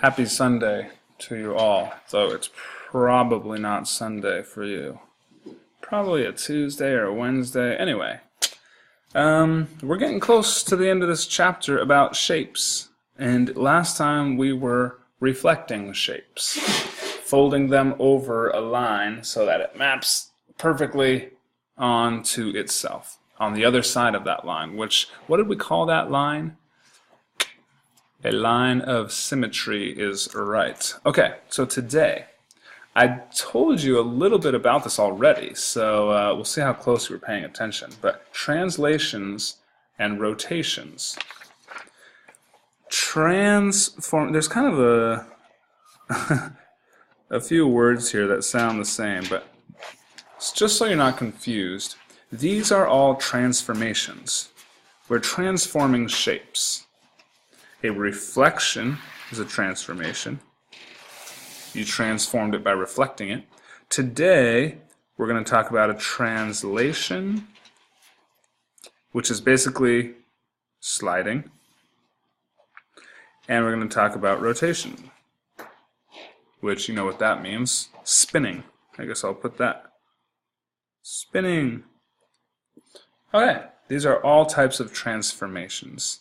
Happy Sunday to you all, though it's probably not Sunday for you. Probably a Tuesday or a Wednesday. Anyway, we're getting close to the end of this chapter about shapes. And last time we were reflecting shapes, folding them over a line so that it maps perfectly onto itself, on the other side of that line, which, what did we call that line? A line of symmetry is right. Okay, so today, I told you a little bit about this already, so we'll see how close you were paying attention. But translations and rotations. There's kind of a few words here that sound the same, but just so you're not confused, these are all transformations. We're transforming shapes. A reflection is a transformation. You transformed it by reflecting it. Today, we're going to talk about a translation, which is basically sliding. And we're going to talk about rotation, which you know what that means. Spinning. I guess I'll put that. Spinning. Okay, these are all types of transformations.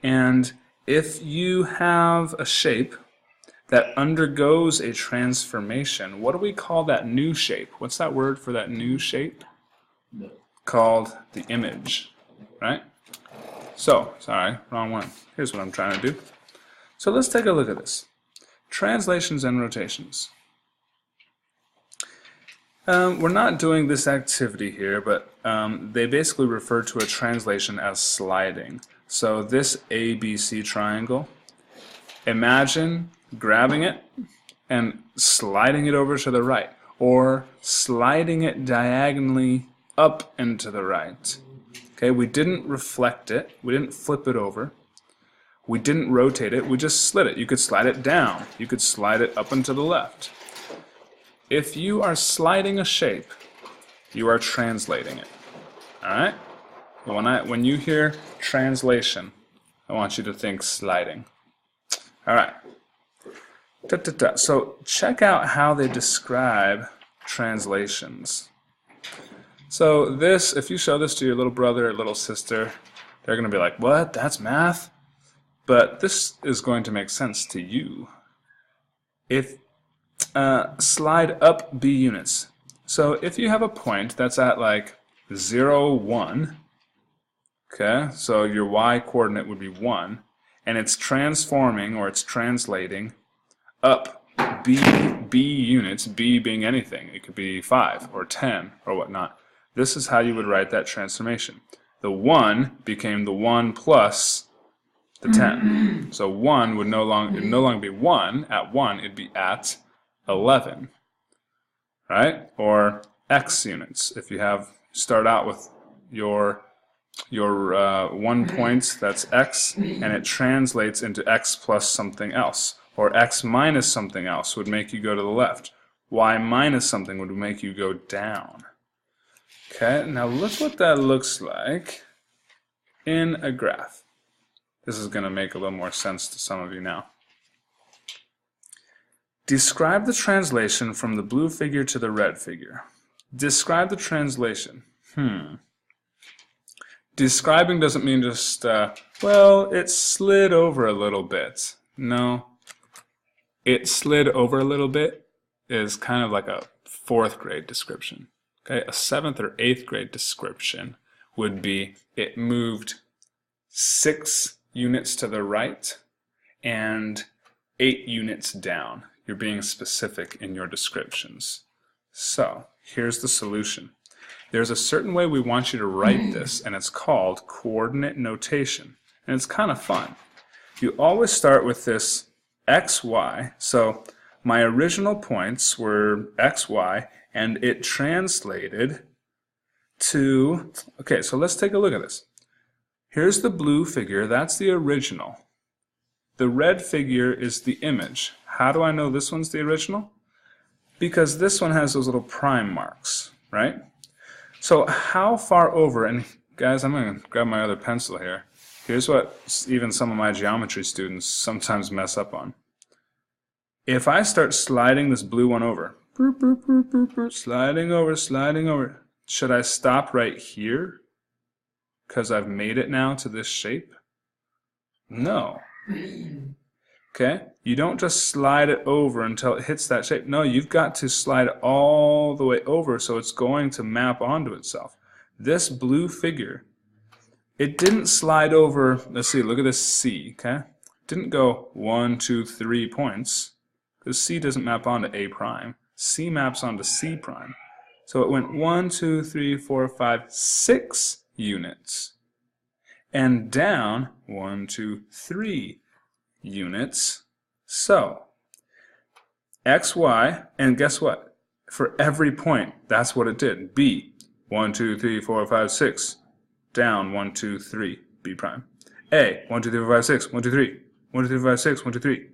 And if you have a shape that undergoes a transformation, what do we call that new shape? What's that word for that new shape? Called the image, right? So, sorry, wrong one. Here's what I'm trying to do. So let's take a look at this. Translations and rotations. We're not doing this activity here, but they basically refer to a translation as sliding. So this ABC triangle, imagine grabbing it and sliding it over to the right, or sliding it diagonally up and to the right. Okay, we didn't reflect it, we didn't flip it over, we didn't rotate it, we just slid it. You could slide it down, you could slide it up and to the left. If you are sliding a shape, you are translating it. Alright? When you hear translation, I want you to think sliding. Alright. So check out how they describe translations. So this, if you show this to your little brother or little sister, they're going to be like, what? That's math? But this is going to make sense to you. If slide up B units. So if you have a point that's at like 0, 1, okay, so your y coordinate would be 1, and it's transforming, or it's translating, up B units, B being anything. It could be 5 or 10 or whatnot. This is how you would write that transformation. The 1 became the 1 plus the 10. So 1 would no longer be 1 at 1, it'd be at 11, right? Or x units. If you start out with your 1 point, that's x, and it translates into x plus something else, or x minus something else would make you go to the left. Y minus something would make you go down. Okay, now look what that looks like in a graph. This is going to make a little more sense to some of you now. Describe the translation from the blue figure to the red figure. Describe the translation. Describing doesn't mean just, well, it slid over a little bit. No. It slid over a little bit is kind of like a 4th grade description. Okay, a 7th or 8th grade description would be it moved 6 units to the right and 8 units down. You're being specific in your descriptions. So, here's the solution. There's a certain way we want you to write this, and it's called coordinate notation. And it's kind of fun. You always start with this xy. So, my original points were xy, and it translated to... Okay, so let's take a look at this. Here's the blue figure. That's the original. The red figure is the image. How do I know this one's the original? Because this one has those little prime marks, right? So how far over, and guys, I'm going to grab my other pencil here. Here's what even some of my geometry students sometimes mess up on. If I start sliding this blue one over, sliding over, should I stop right here? Because I've made it now to this shape? No. Okay? You don't just slide it over until it hits that shape. No, you've got to slide all the way over so it's going to map onto itself. This blue figure, it didn't slide over, let's see, look at this C, okay? It didn't go 1, 2, 3 points, because C doesn't map onto A prime. C maps onto C prime. So it went 1, 2, 3, 4, 5, 6 units. And down 1, 2, 3 units. So, X, Y, and guess what? For every point, that's what it did. B, 1, 2, 3, 4, 5, 6. Down 1, 2, 3, B prime. A, 1, 2, 3, 4, 5, 6, 1, 2, 3, 1, 2, 3, 4, 5, 6, 1, 2, 3.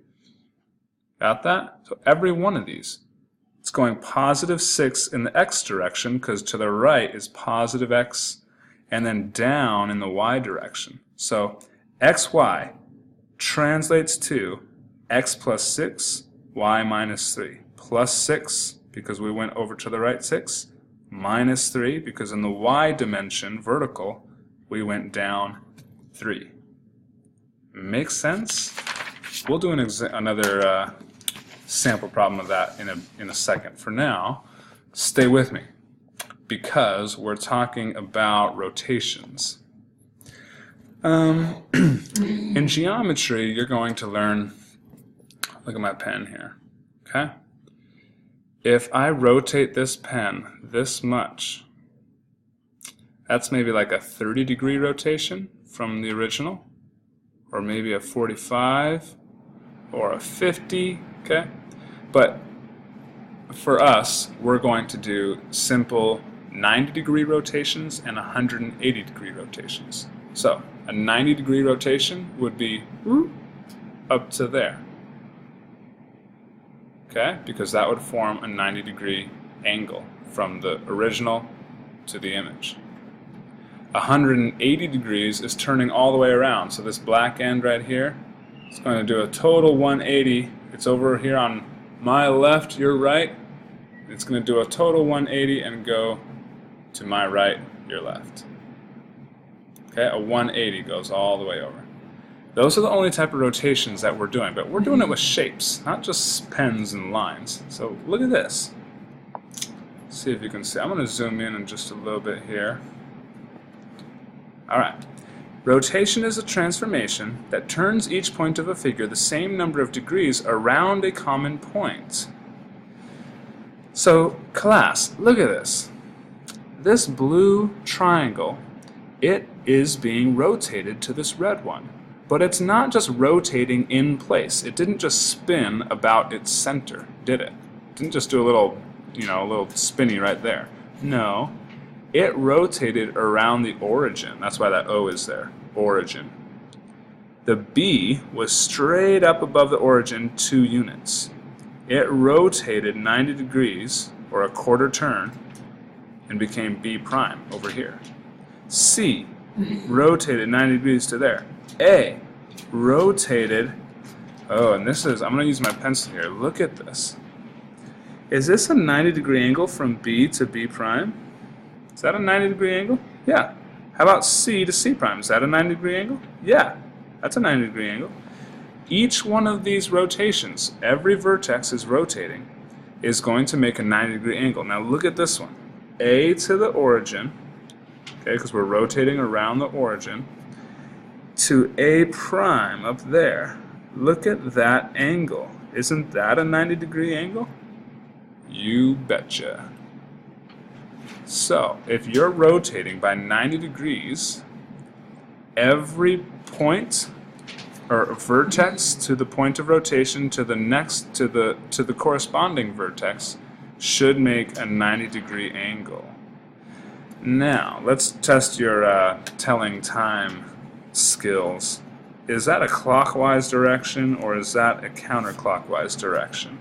Got that? So every one of these, it's going positive 6 in the X direction, because to the right is positive X, and then down in the Y direction. So XY translates to X plus 6, Y minus 3. Plus 6, because we went over to the right 6, minus 3, because in the Y dimension, vertical, we went down 3. Makes sense? We'll do another sample problem of that in a second. For now, stay with me, because we're talking about rotations. In geometry, you're going to learn, look at my pen here, okay? If I rotate this pen this much, that's maybe like a 30-degree rotation from the original, or maybe a 45, or a 50, okay? But for us, we're going to do simple 90-degree rotations and 180-degree rotations. So a 90-degree rotation would be up to there, okay? Because that would form a 90-degree angle from the original to the image. 180 degrees is turning all the way around. So this black end right here, it's going to do a total 180. It's over here on my left, your right. It's going to do a total 180 and go to my right, your left. Okay, a 180 goes all the way over. Those are the only type of rotations that we're doing, but we're doing it with shapes, not just pens and lines. So look at this. See if you can see. I'm going to zoom in just a little bit here. All right. Rotation is a transformation that turns each point of a figure the same number of degrees around a common point. So, class, look at this. This blue triangle, it is being rotated to this red one. But it's not just rotating in place. It didn't just spin about its center, did it? It didn't just do a little, a little spinny right there. No. It rotated around the origin. That's why that O is there, origin. The B was straight up above the origin 2 units. It rotated 90 degrees, or a quarter turn, and became B prime over here. C rotated 90 degrees to there. A rotated, and this is, I'm going to use my pencil here. Look at this. Is this a 90-degree angle from B to B prime? Is that a 90-degree angle? Yeah. How about C to C prime? Is that a 90-degree angle? Yeah. That's a 90-degree angle. Each one of these rotations, every vertex is rotating, is going to make a 90-degree angle. Now look at this one. A to the origin, okay, because we're rotating around the origin, to A prime up there. Look at that angle. Isn't that a 90-degree angle? You betcha. So, if you're rotating by 90 degrees, every point or vertex to the point of rotation to the next to the corresponding vertex should make a 90-degree angle. Now, let's test your telling time skills. Is that a clockwise direction or is that a counterclockwise direction?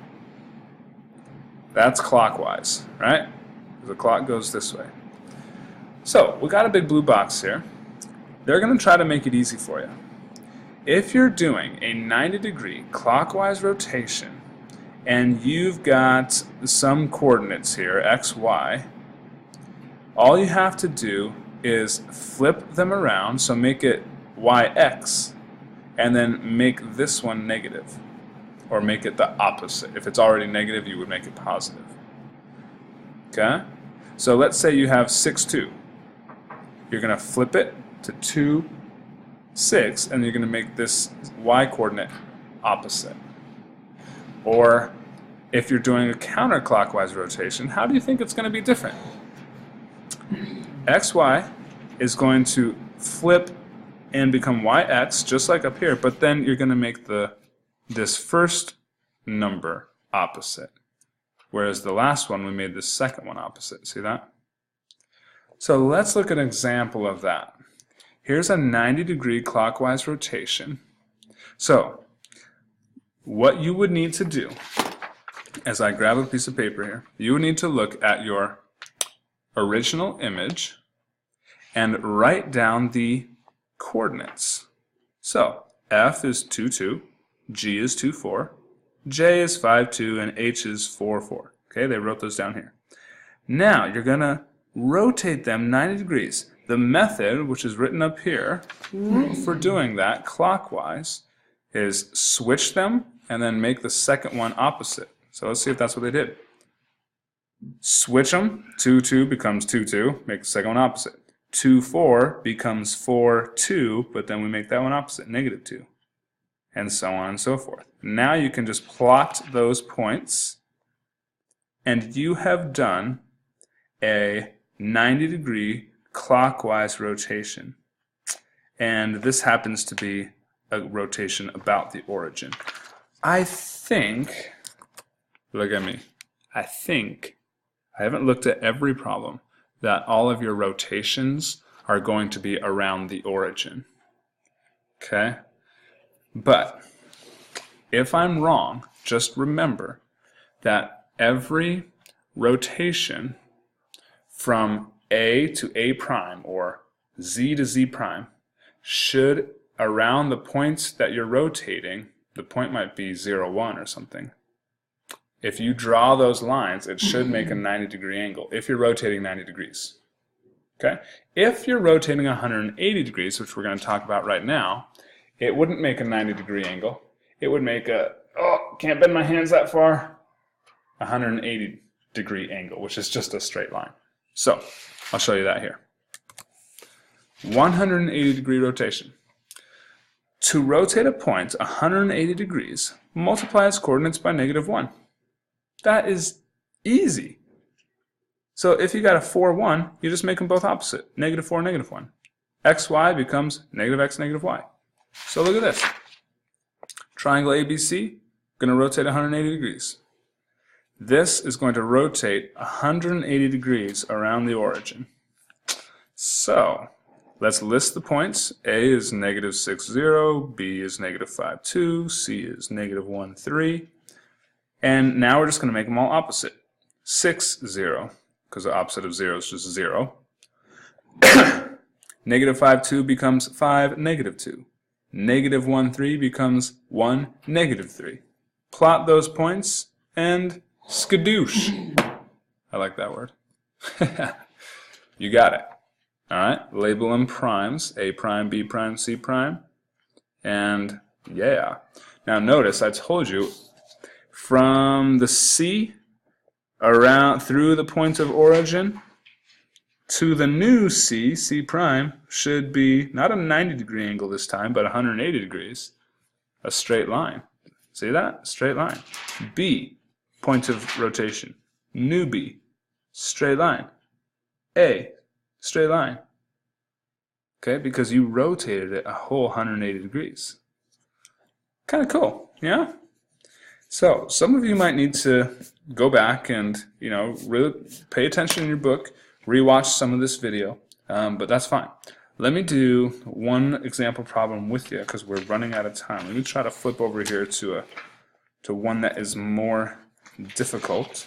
That's clockwise, right? The clock goes this way. So, we got a big blue box here. They're going to try to make it easy for you. If you're doing a 90-degree clockwise rotation and you've got some coordinates here, x, y, all you have to do is flip them around, so make it yx, and then make this one negative, or make it the opposite. If it's already negative, you would make it positive. Okay? So let's say you have 6, 2. You're going to flip it to 2, 6, and you're going to make this y coordinate opposite. Or if you're doing a counterclockwise rotation, how do you think it's going to be different? xy is going to flip and become yx, just like up here, but then you're going to make this first number opposite, whereas the last one we made the second one opposite. See that? So let's look at an example of that. Here's a 90-degree clockwise rotation. So what you would need to do, as I grab a piece of paper here, you would need to look at your original image and write down the coordinates. So F is 2, 2, G is 2, 4, J is 5, 2, and H is 4, 4. Okay, they wrote those down here. Now you're going to rotate them 90 degrees. The method, which is written up here, for doing that clockwise, is switch them and then make the second one opposite. So let's see if that's what they did. Switch them, 2, 2 becomes 2, 2, make the second one opposite. 2, 4 becomes 4, 2, but then we make that one opposite, negative 2. And so on and so forth. Now you can just plot those points, and you have done a 90-degree clockwise rotation. And this happens to be a rotation about the origin. I think, look at me, I haven't looked at every problem, that all of your rotations are going to be around the origin. Okay? But if I'm wrong, just remember that every rotation from A to A prime or Z to Z prime should, around the points that you're rotating, the point might be 0, 1 or something. If you draw those lines, it should make a 90-degree angle if you're rotating 90 degrees. Okay? If you're rotating 180 degrees, which we're going to talk about right now, it wouldn't make a 90-degree angle. It would make a, oh, can't bend my hands that far, 180-degree angle, which is just a straight line. So, I'll show you that here. 180-degree rotation. To rotate a point 180 degrees, multiply its coordinates by negative 1. That is easy. So if you got a 4, 1, you just make them both opposite. Negative 4, negative 1. xy becomes negative x, negative y. So look at this. Triangle ABC, going to rotate 180 degrees. This is going to rotate 180 degrees around the origin. So let's list the points. A is negative 6, 0, B is negative 5, 2, C is negative 1, 3. And now we're just going to make them all opposite. 6, 0, because the opposite of 0 is just 0. Negative 5, 2 becomes 5, negative 2. Negative 1, 3 becomes 1, negative 3. Plot those points and skadoosh. I like that word. You got it. All right, label them primes, A prime, B prime, C prime, and yeah. Now notice I told you from the C around through the point of origin to the new C, C prime, should be not a 90-degree angle this time, but 180 degrees, a straight line. See that? Straight line. B, point of rotation, new B, straight line. A, straight line. Okay, because you rotated it a whole 180 degrees. Kind of cool, yeah? So, some of you might need to go back and, really pay attention in your book, rewatch some of this video, but that's fine. Let me do one example problem with you because we're running out of time. Let me try to flip over here to one that is more difficult.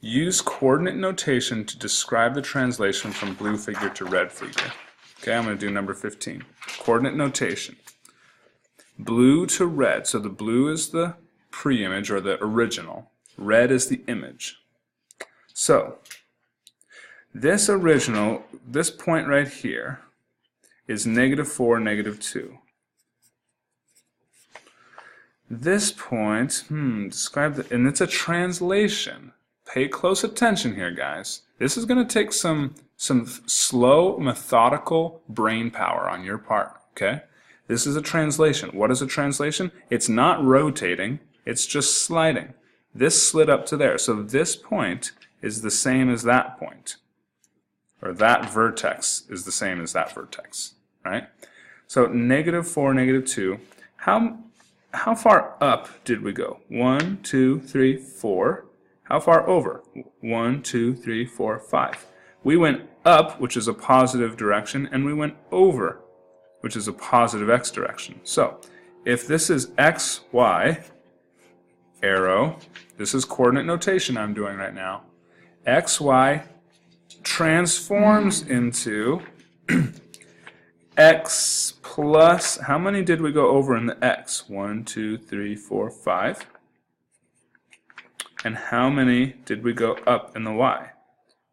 Use coordinate notation to describe the translation from blue figure to red figure. Okay, I'm going to do number 15. Coordinate notation. blue to red. So the blue is the pre-image or the original. Red is the image. So this original, this point right here, is -4, -2. This point, describe the, and it's a translation. Pay close attention here, guys. This is going to take some slow, methodical brain power on your part, okay? This is a translation. What is a translation? It's not rotating, it's just sliding. This slid up to there, so this point is the same as that point. Or that vertex is the same as that vertex, right? So -4, -2. How far up did we go? 1, 2, 3, 4. How far over? 1, 2, 3, 4, 5. We went up, which is a positive direction, and we went over, which is a positive x direction. So if this is x, y, arrow, this is coordinate notation I'm doing right now. X, y transforms into x plus, how many did we go over in the x? 1, 2, 3, 4, 5. And how many did we go up in the y?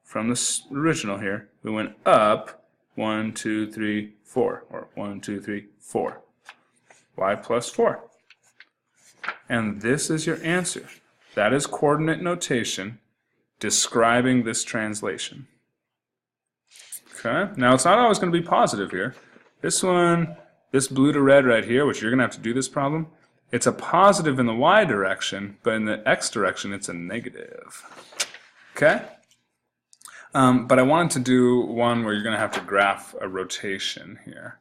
From the original here, we went up 1, 2, 3, 4, or 1, 2, 3, 4. Y plus 4. And this is your answer. That is coordinate notation describing this translation. Okay, now it's not always going to be positive here. This one, this blue to red right here, which you're going to have to do this problem, it's a positive in the y direction, but in the x direction it's a negative. Okay? But I wanted to do one where you're going to have to graph a rotation here.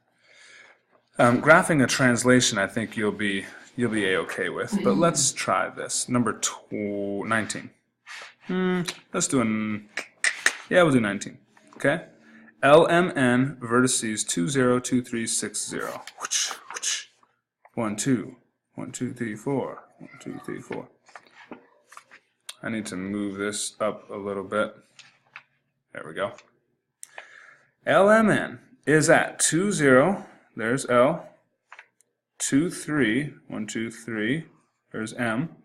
Graphing a translation I think you'll be a-okay with, but let's try this. Number 19. Let's do we'll do 19. Okay? LMN vertices 2, 0, 2, 3, 6, 0. 1, 2. 1, 2, 3, 4. 1, 2, 3, 4. I need to move this up a little bit. There we go. LMN is at 2, 0. There's L. 2, 3. 1, 2, 3. There's M.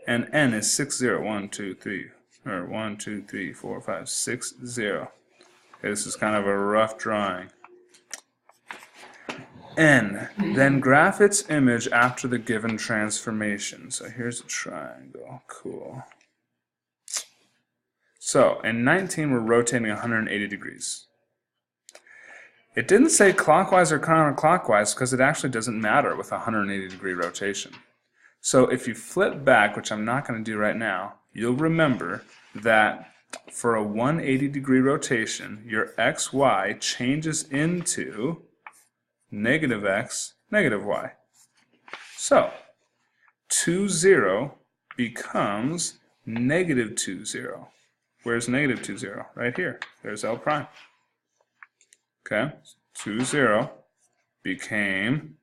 And N is 6, 0. 1, 2, 3. Or 1, 2, 3, 4, 5, 6, 0. Okay, this is kind of a rough drawing. N. Then graph its image after the given transformation. So here's a triangle. Cool. So in 19 we're rotating 180 degrees. It didn't say clockwise or counterclockwise because it actually doesn't matter with a 180 degree rotation. So if you flip back, which I'm not going to do right now, you'll remember that for a 180 degree rotation, your xy changes into negative x, negative y. So 2, 0 becomes negative 2, 0. Where's negative 2, 0? Right here. There's L prime. Okay, 2, 0 became,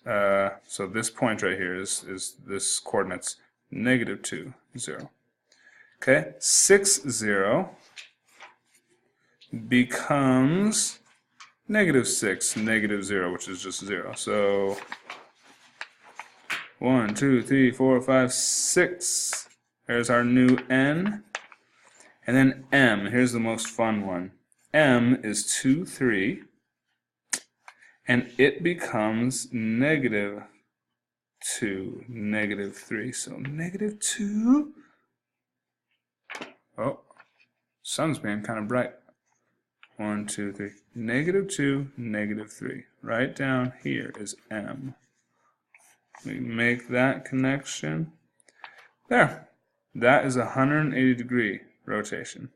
so this point right here is this coordinates negative 2, 0. Okay, 6, 0 becomes negative 6, negative 0, which is just 0. So 1, 2, 3, 4, 5, 6. There's our new N. And then M, here's the most fun one. M is 2, 3. And it becomes negative 2, negative 3. So negative 2. Oh, sun's being kind of bright. 1, 2, 3. Negative 2, negative 3. Right down here is M. We make that connection. There. That is a 180 degree rotation.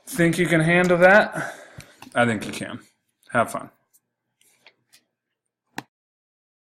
Think you can handle that? I think you can. Have fun.